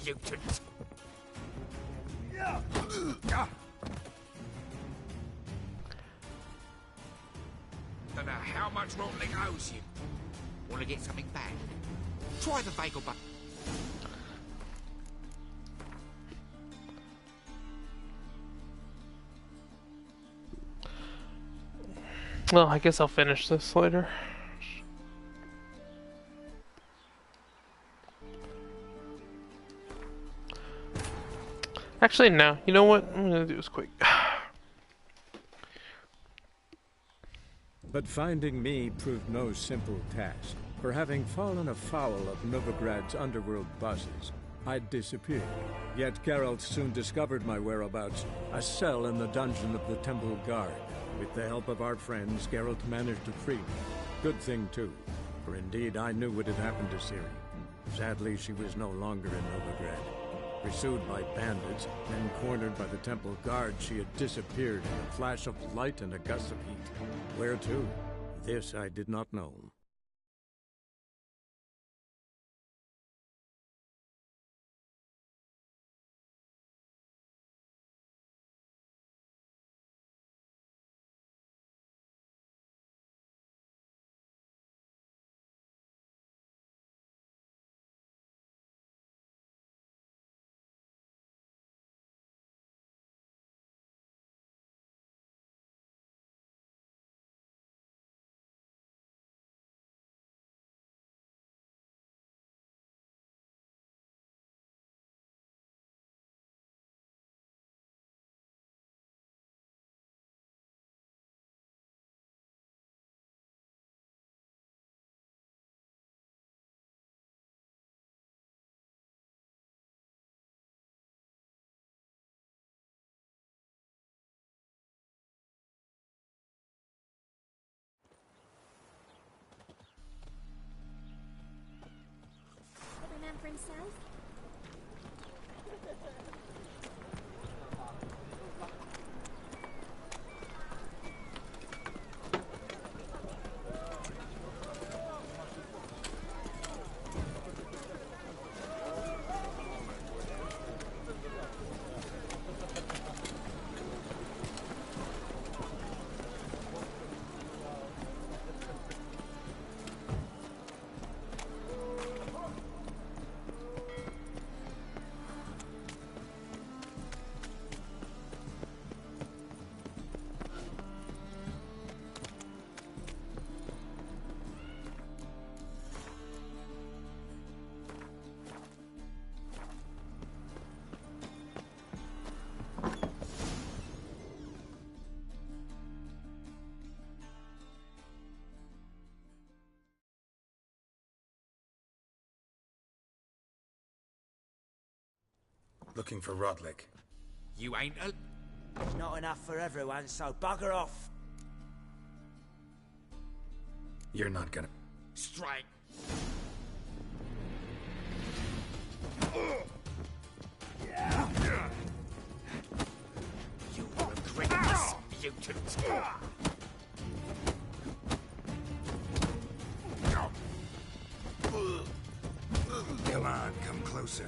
mutant! Don't know how much Rotlick owes you. Want to get something back? Try the bagel bun. Well, I guess I'll finish this later. Actually, no. You know what? I'm gonna do this quick. But finding me proved no simple task. For having fallen afoul of Novigrad's underworld bosses, I'd disappeared. Yet Geralt soon discovered my whereabouts, a cell in the dungeon of the Temple Guard. With the help of our friends, Geralt managed to free me. Good thing, too, for indeed I knew what had happened to Ciri. Sadly, she was no longer in Novigrad. Pursued by bandits, then cornered by the Temple Guard, she had disappeared in a flash of light and a gust of heat. Where to? This I did not know. Remember himself? Looking for Rotlick. You ain't a... Not enough for everyone, so bugger off. You're not gonna... Strike. You will regret this, mutant. Come on, come closer.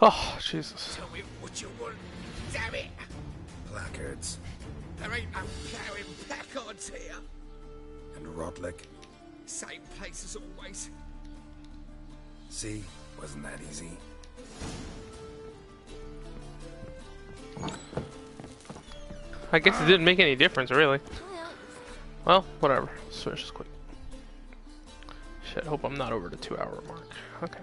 Oh, Jesus. Tell me what you want, damn it! Placards. There ain't no ploughing placards here. And Rotlick. Same place as always. See? Wasn't that easy? I guess it didn't make any difference, really. Well, whatever. Let's finish this quick. Shit, hope I'm not over the 2-hour mark. Okay.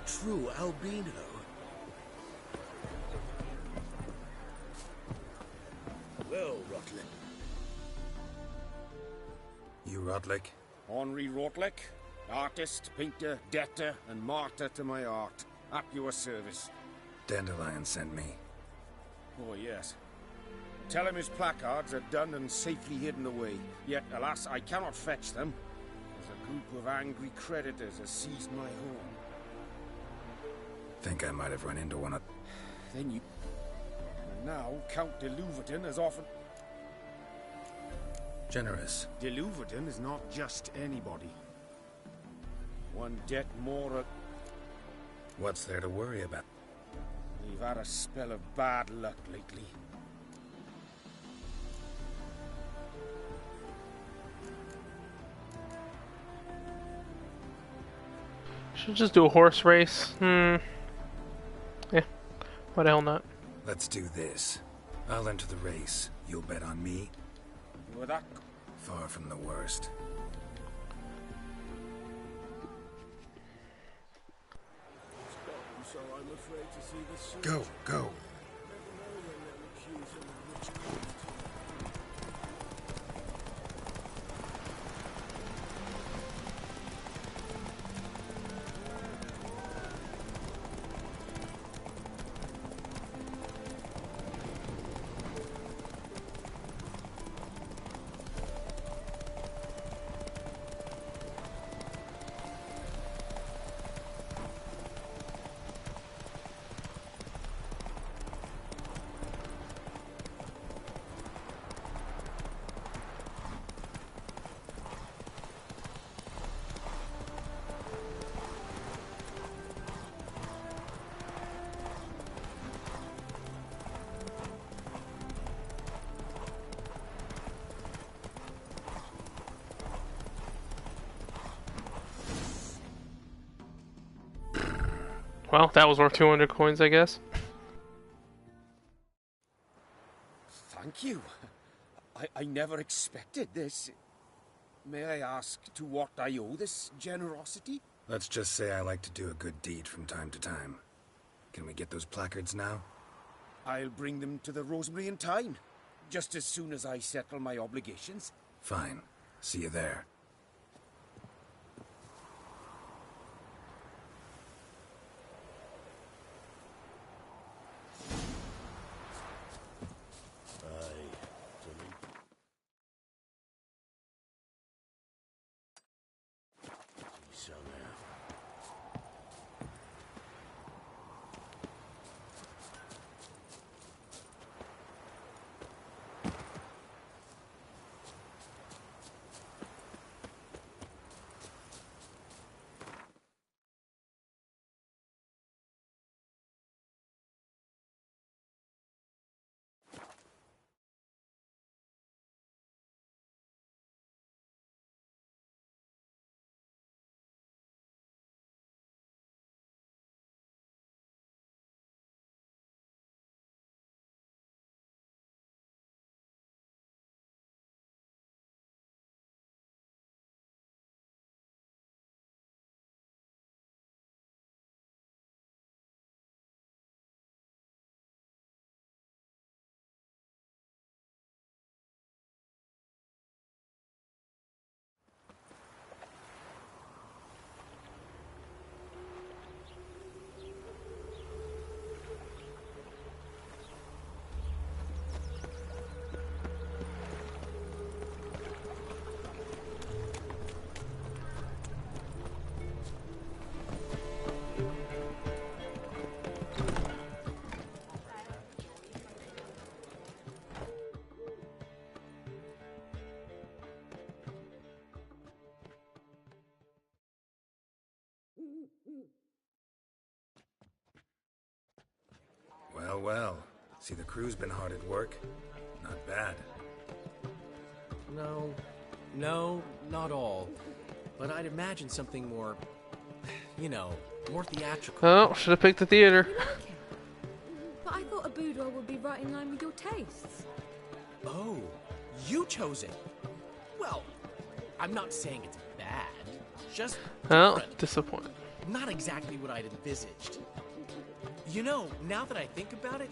true albino. Well, Rutland. You Rotlick? Henri Rotlick, artist, painter, debtor, and martyr to my art. At your service. Dandelion sent me. Oh, yes. Tell him his placards are done and safely hidden away. Yet, alas, I cannot fetch them, as a group of angry creditors has seized my home. Think I might have run into one of... Then you... And now, Count de Louverton has offered... Generous. De Louverton is not just anybody. One debt more... What's there to worry about? We've had a spell of bad luck lately. Should just do a horse race. Yeah. Why the hell not? Let's do this. I'll enter the race. You'll bet on me? With that... Far from the worst. So I'm afraid to see the suit. Go, go. Well, that was worth 200 coins, I guess. Thank you. I never expected this. May I ask to what I owe this generosity? Let's just say I like to do a good deed from time to time. Can we get those placards now? I'll bring them to the Rosemary in time, just as soon as I settle my obligations. Fine. See you there. Well, well. See, the crew's been hard at work. Not bad. No, not all. But I'd imagine something more, more theatrical. Oh, should have picked the theater. You like it? But I thought a boudoir would be right in line with your tastes. Oh, you chose it. Well, I'm not saying it's bad. Just Well, different. disappointed. not exactly what I'd envisaged. You know, now that I think about it,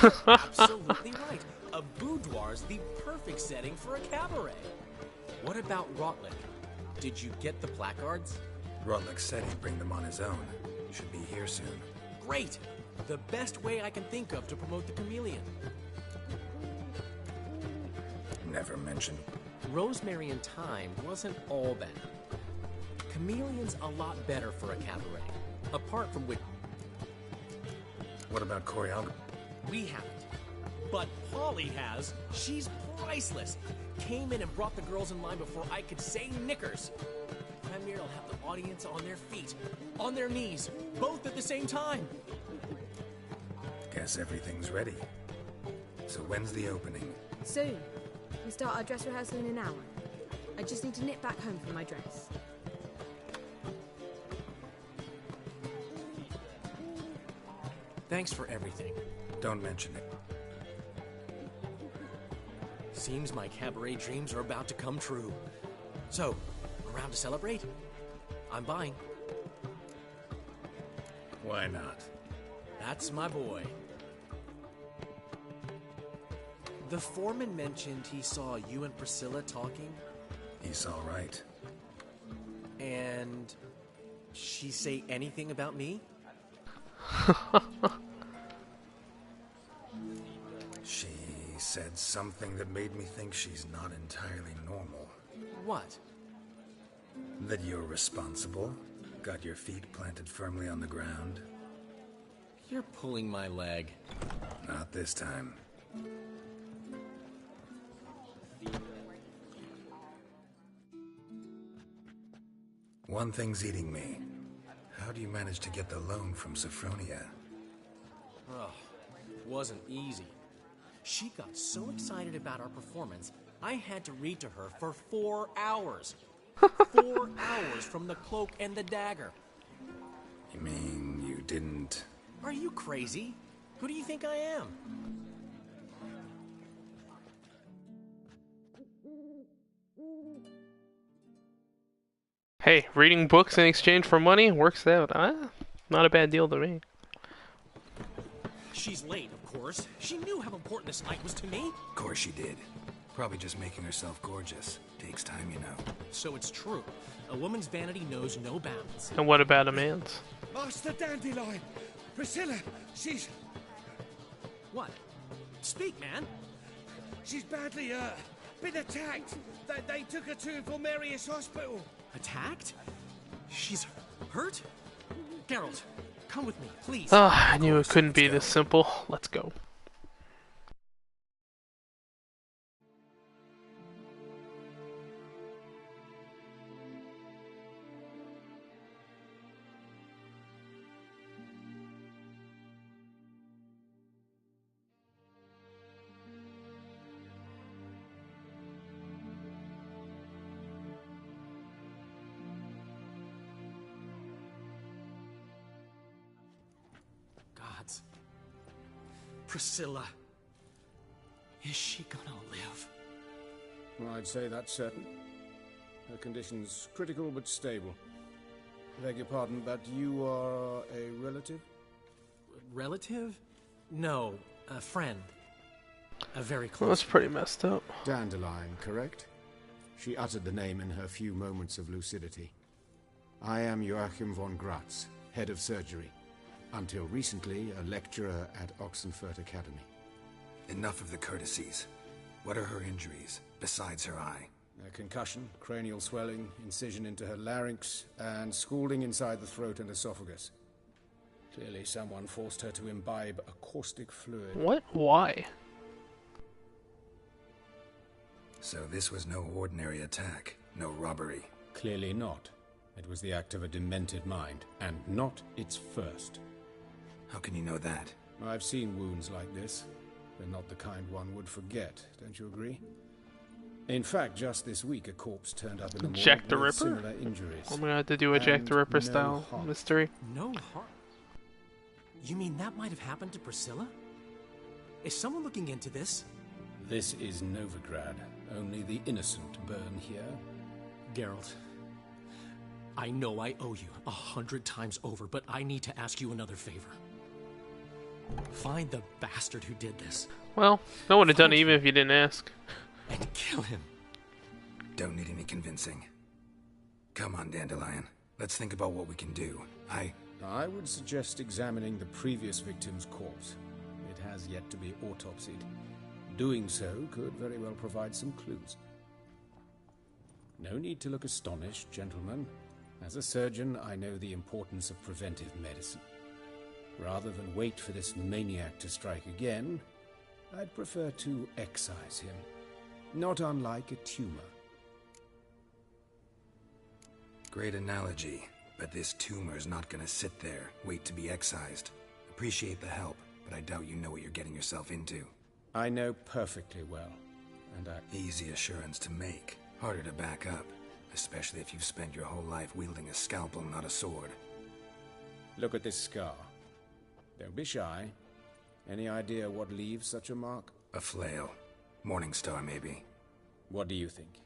you're absolutely right. A boudoir's the perfect setting for a cabaret. What about Rotlick? Did you get the placards? Rotlick said he'd bring them on his own. Should be here soon. Great! The best way I can think of to promote the Chameleon. Never mentioned. Rosemary and Thyme wasn't all bad. Chameleon's a lot better for a cabaret. Apart from which, What about choreography? we haven't. But Polly has. She's priceless. Came in and brought the girls in line before I could say knickers. Premiere will have the audience on their feet, on their knees, both at the same time. Guess everything's ready. So when's the opening? Soon. We start our dress rehearsal in an hour. I just need to nip back home for my dress. Thanks for everything. Don't mention it. Seems my cabaret dreams are about to come true. So, around to celebrate? I'm buying. Why not? That's my boy. The foreman mentioned he saw you and Priscilla talking, He's all right. and she say anything about me? She said something that made me think she's not entirely normal. What? That you're responsible, got your feet planted firmly on the ground. You're pulling my leg. Not this time. One thing's eating me. How do you manage to get the loan from Sophronia? Oh, wasn't easy. She got so excited about our performance, I had to read to her for 4 hours. 4 hours from The Cloak and the Dagger. You mean you didn't... Are you crazy? Who do you think I am? Hey, reading books in exchange for money works out. Not a bad deal to me. She's late, of course. She knew how important this night was to me. Of course she did. Probably just making herself gorgeous. Takes time, you know. So it's true. A woman's vanity knows no bounds. And what about a man's? Master Dandelion! Priscilla, she's What? Speak, man. badly, been attacked. They took her to Vulmerius Hospital. Attacked? She's hurt? Geralt, come with me, please. I knew it couldn't be this simple. Let's go. Gods. Priscilla. Is she gonna live? I'd say that's certain. Her condition's critical but stable. Beg your pardon, but you are a relative? Relative? No, a friend. A very Well, close. that's pretty messed up. Dandelion, correct? She uttered the name in her few moments of lucidity. I am Joachim von Gratz, head of surgery. Until recently, a lecturer at Oxenfurt Academy. Enough of the courtesies. What are her injuries, besides her eye? A concussion, cranial swelling, incision into her larynx, and scalding inside the throat and esophagus. Clearly someone forced her to imbibe a caustic fluid. What? Why? So this was no ordinary attack, no robbery. Clearly not. It was the act of a demented mind, and not its first. How can you know that? I've seen wounds like this. They're not the kind one would forget, don't you agree? In fact, just this week, a corpse turned up in the Jack the morgue with Ripper? similar injuries. I'm gonna have to do a Jack And the Ripper no style heart. mystery. No heart. You mean that might have happened to Priscilla? Is someone looking into this? This is Novigrad. Only the innocent burn here. Geralt, I know I owe you 100 times over, but I need to ask you another favor. Find the bastard who did this. Well, no one would have done it even if you didn't ask. And kill him. Don't need any convincing. Come on, Dandelion. Let's think about what we can do. I would suggest examining the previous victim's corpse. It has yet to be autopsied. Doing so could very well provide some clues. No need to look astonished, gentlemen. As a surgeon, I know the importance of preventive medicine. Rather than wait for this maniac to strike again, I'd prefer to excise him. Not unlike a tumor. Great analogy, but this tumor's not gonna sit there, wait to be excised. Appreciate the help, but I doubt you know what you're getting yourself into. I know perfectly well, and Easy assurance to make, harder to back up, especially if you've spent your whole life wielding a scalpel, not a sword. Look at this scar. Don't be shy. Any idea what leaves such a mark? A flail. Morningstar, maybe. What do you think?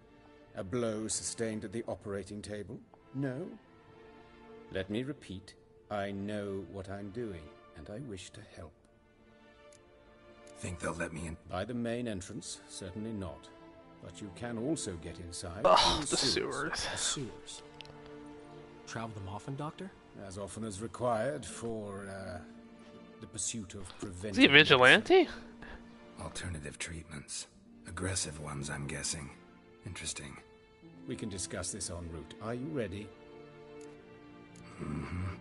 A blow sustained at the operating table? No? Let me repeat. I know what I'm doing, and I wish to help. Think they'll let me in? By the main entrance, certainly not. But you can also get inside. Oh, through the sewers. The sewers. Travel them often, Doctor? As often as required for, the pursuit of preventive... Is he a vigilante? Alternative treatments. Aggressive ones, I'm guessing. Interesting. We can discuss this en route. Are you ready? Mm-hmm.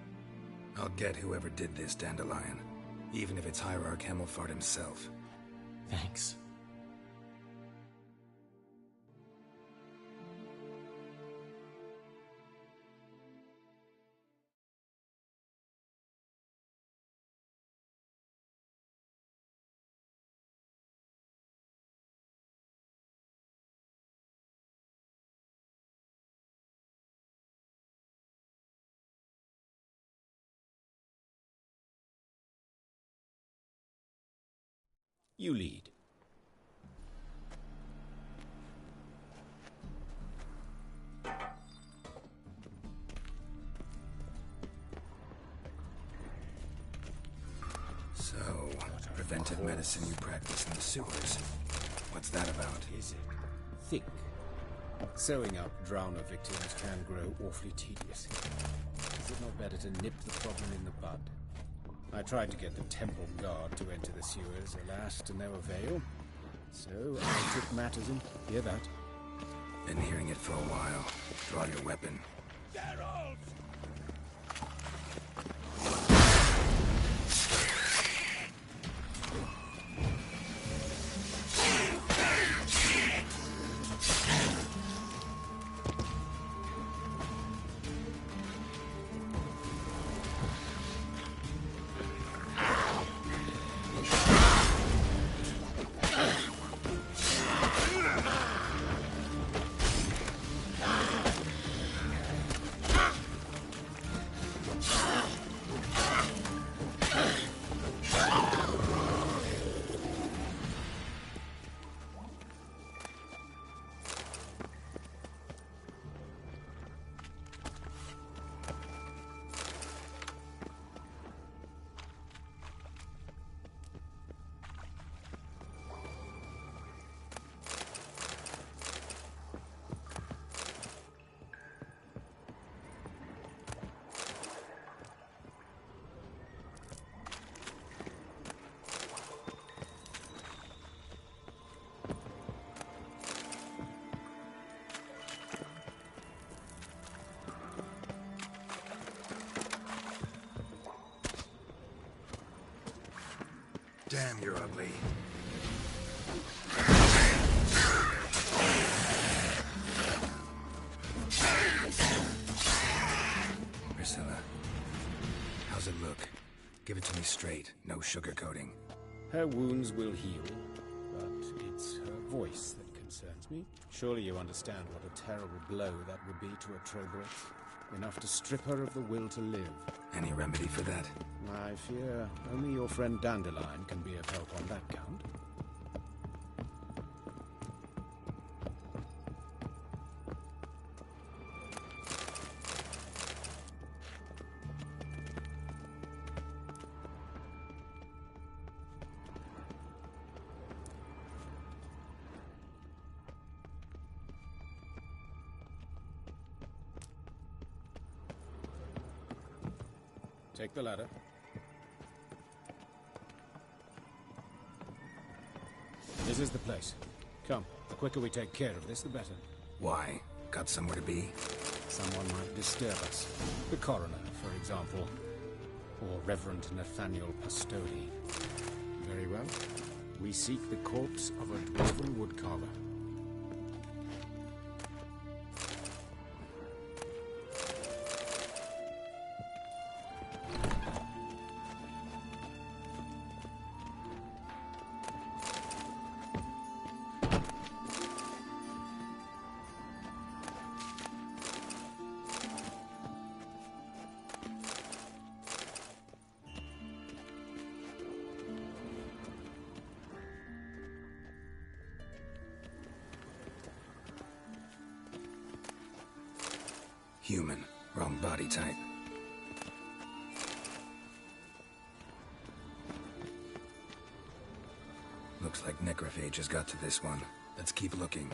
I'll get whoever did this, Dandelion. Even if it's Hierarch Hemelfart himself. Thanks. You lead. So, preventive medicine you practice in the sewers. What's that about? Is it? Think. Sewing up drowner victims can grow awfully tedious. Is it not better to nip the problem in the bud? I tried to get the temple guard to enter the sewers, alas, to no avail. So I took matters in. Hear that? Been hearing it for a while. Draw your weapon. Geralt! Damn, you're ugly. Priscilla, how's it look? Give it to me straight, no sugarcoating. Her wounds will heal, but it's her voice that concerns me. Surely you understand what a terrible blow that would be to a Troglodyte. Enough to strip her of the will to live. Any remedy for that? I fear only your friend Dandelion can be of help on that count. Take the ladder. This is the place. Come, the quicker we take care of this, the better. Why? Got somewhere to be? Someone might disturb us. The coroner, for example. Or Reverend Nathaniel Pastodi. Very well. We seek the corpse of a dwarven woodcarver. Human. Wrong body type. Looks like necrophage has got to this one. Let's keep looking.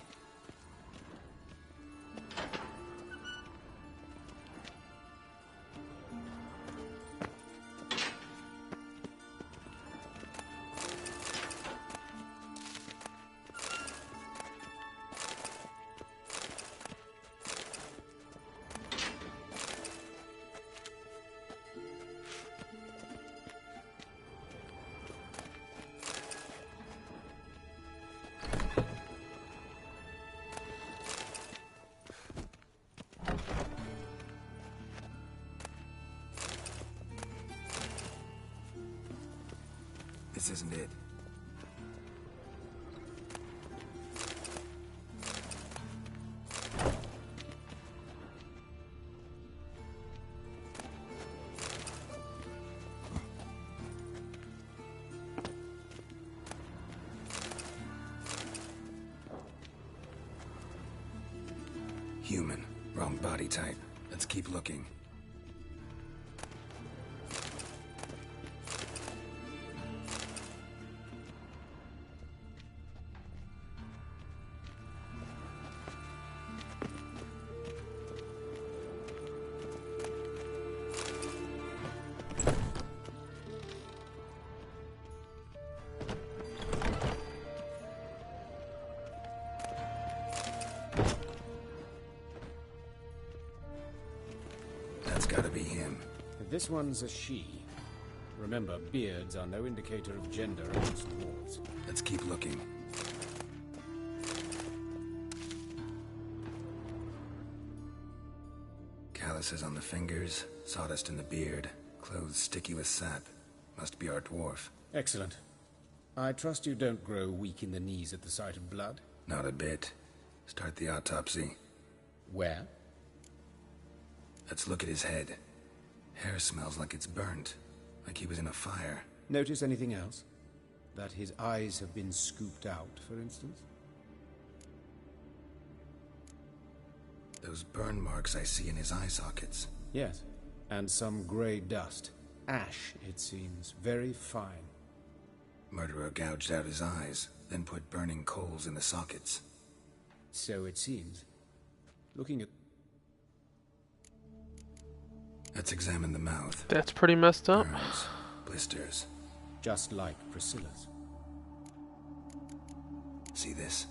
This isn't it. Human. Wrong body type. Let's keep looking. That's gotta be him. This one's a she. Remember, beards are no indicator of gender amongst dwarves. Let's keep looking. Calluses on the fingers, sawdust in the beard, clothes sticky with sap. Must be our dwarf. Excellent. I trust you don't grow weak in the knees at the sight of blood? Not a bit. Start the autopsy. Where? Let's look at his head. Hair smells like it's burnt, like he was in a fire. Notice anything else? That his eyes have been scooped out, for instance? Those burn marks I see in his eye sockets. Yes, and some grey dust. Ash, it seems. Very fine. Murderer gouged out his eyes, then put burning coals in the sockets. So it seems. Looking at... Let's examine the mouth. That's pretty messed up. Burns, blisters. Just like Priscilla's. See this?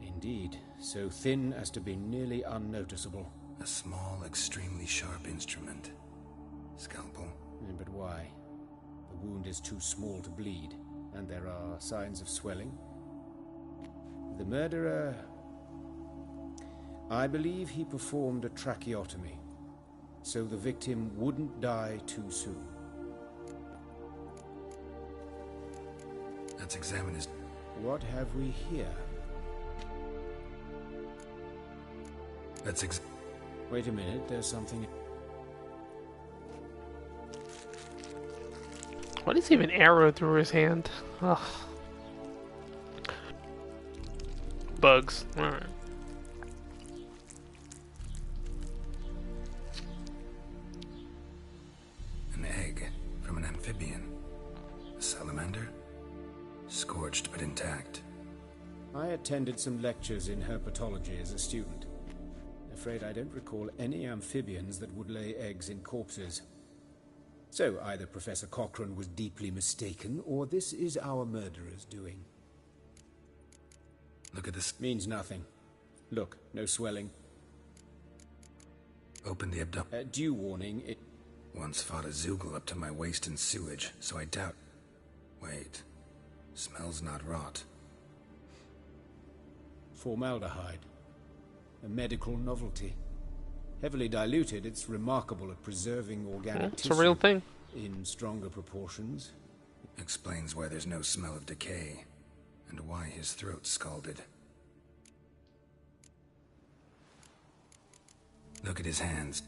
Indeed, so thin as to be nearly unnoticeable. A small, extremely sharp instrument. Scalpel. But why? The wound is too small to bleed, and there are signs of swelling. The murderer... I believe he performed a tracheotomy, so the victim wouldn't die too soon. Let's examine his... What have we here? Wait a minute, there's something... What is even arrow through his hand? Ugh. Bugs. Alright. An egg from an amphibian. A salamander? Scorched but intact. I attended some lectures in herpetology as a student. afraid I don't recall any amphibians that would lay eggs in corpses. So either Professor Cochrane was deeply mistaken, or this is our murderer's doing. Look at this. Means nothing. Look, no swelling. Open the abdomen. Due warning, it... Once fought a Zoogle up to my waist in sewage, so I doubt... Wait. Smells not rot. Formaldehyde. A medical novelty. Heavily diluted, it's remarkable at preserving organic It's tissue a real thing. in stronger proportions. Explains why there's no smell of decay, and why his throat's scalded. Look at his hands.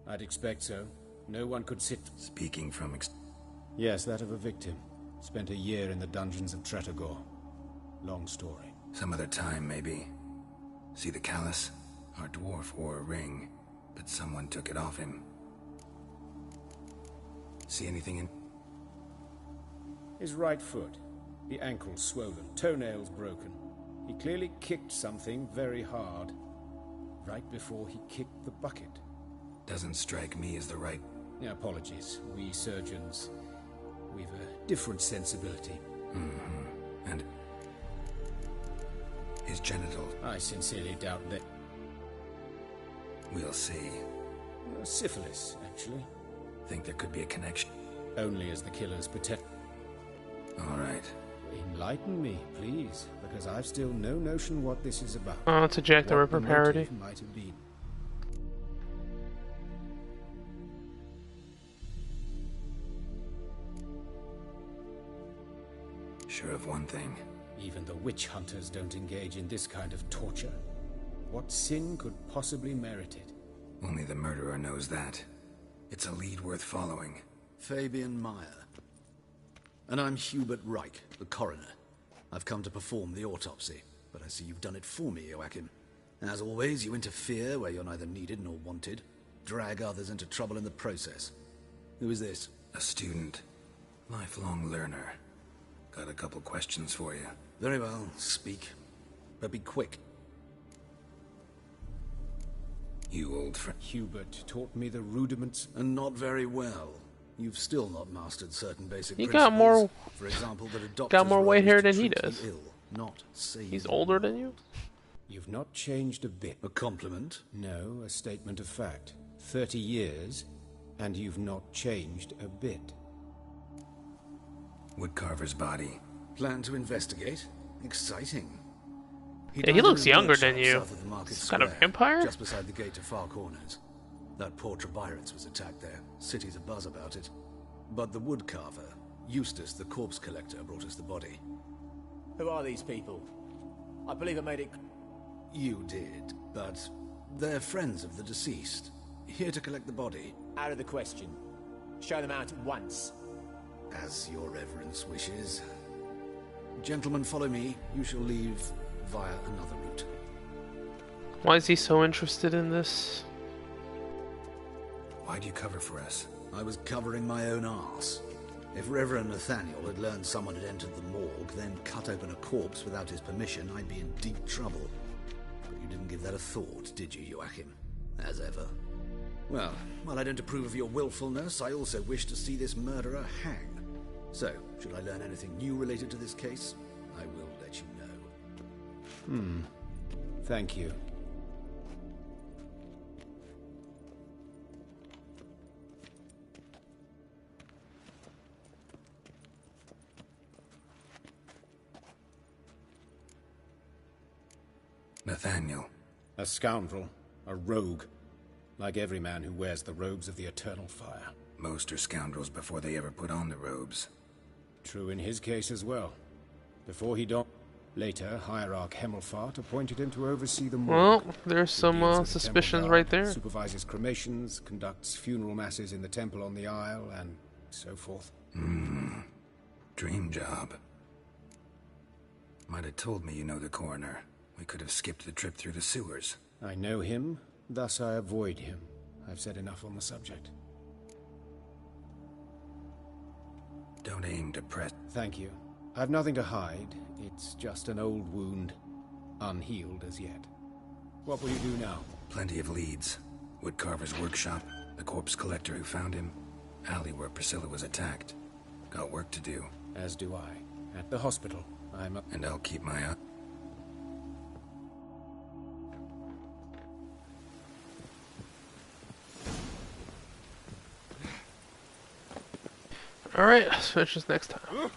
I'd expect so. No one could sit... Speaking from Yes, that of a victim. Spent a year in the dungeons of Tretogor. Long story. Some other time, maybe. See the callus? Our dwarf wore a ring, but someone took it off him. See anything in... His right foot. The ankle swollen, toenails broken. He clearly kicked something very hard. Right before he kicked the bucket. Doesn't strike me as the right... Apologies. We surgeons, we've a different sensibility. Mm-hmm. And... his genitals... I sincerely doubt that... We'll see. Syphilis, actually. Think there could be a connection? Only as the killer's protect... All right. Enlighten me, please, because I've still no notion what this is about. Oh, it's a Jack the Ripper parody. Motive might have been. Sure of one thing. Even the witch hunters don't engage in this kind of torture. What sin could possibly merit it? Only the murderer knows that. It's a lead worth following. Fabian Meyer. And I'm Hubert Reich, the coroner. I've come to perform the autopsy, but I see you've done it for me, Joachim. As always, you interfere where you're neither needed nor wanted. Drag others into trouble in the process. Who is this? A student. Lifelong learner. Got a couple questions for you. Very well, speak. But be quick. You old friend. Hubert taught me the rudiments. And not very well. You've still not mastered certain basic He principles. got more. For example, that a doctor's Got more role white is hair to than he treat the does. ill, not save He's them. older than you. You've not changed a bit. A compliment? No, a statement of fact. 30 years, and you've not changed a bit. Woodcarver's body. Plan to investigate? Exciting. Yeah, he died in looks a younger workshop than you. south of the Market He's kind of Square, vampire? Just beside the gate to Far Corners. That poor Trebirans was attacked there. City's abuzz about it. But the woodcarver, Eustace the corpse collector, brought us the body. Who are these people? I believe I made it... You did, but they're friends of the deceased. Here to collect the body. Out of the question. Show them out at once. As your reverence wishes. Gentlemen, follow me. You shall leave via another route. Why is he so interested in this? Why'd you cover for us? I was covering my own arse. If Reverend Nathaniel had learned someone had entered the morgue, then cut open a corpse without his permission, I'd be in deep trouble. But you didn't give that a thought, did you, Joachim? As ever. Well, while I don't approve of your willfulness, I also wish to see this murderer hang. So, should I learn anything new related to this case, I will let you know. Thank you. Nathaniel. A scoundrel. A rogue. Like every man who wears the robes of the Eternal Fire. Most are scoundrels before they ever put on the robes. True in his case as well. Before he donned... Later, Hierarch Hemelfart appointed him to oversee the morgue. Well, there's He some deals with the suspicions temple right guard, there. Supervises cremations, conducts funeral masses in the temple on the Isle, and so forth. Dream job. Might have told me you know the coroner. We could have skipped the trip through the sewers. I know him, thus I avoid him. I've said enough on the subject. Don't aim to press. Thank you. I've nothing to hide. It's just an old wound, unhealed as yet. What will you do now? Plenty of leads. Woodcarver's workshop, the corpse collector who found him, alley where Priscilla was attacked. Got work to do. As do I. At the hospital, And I'll keep my eye. Alright, let's finish this next time.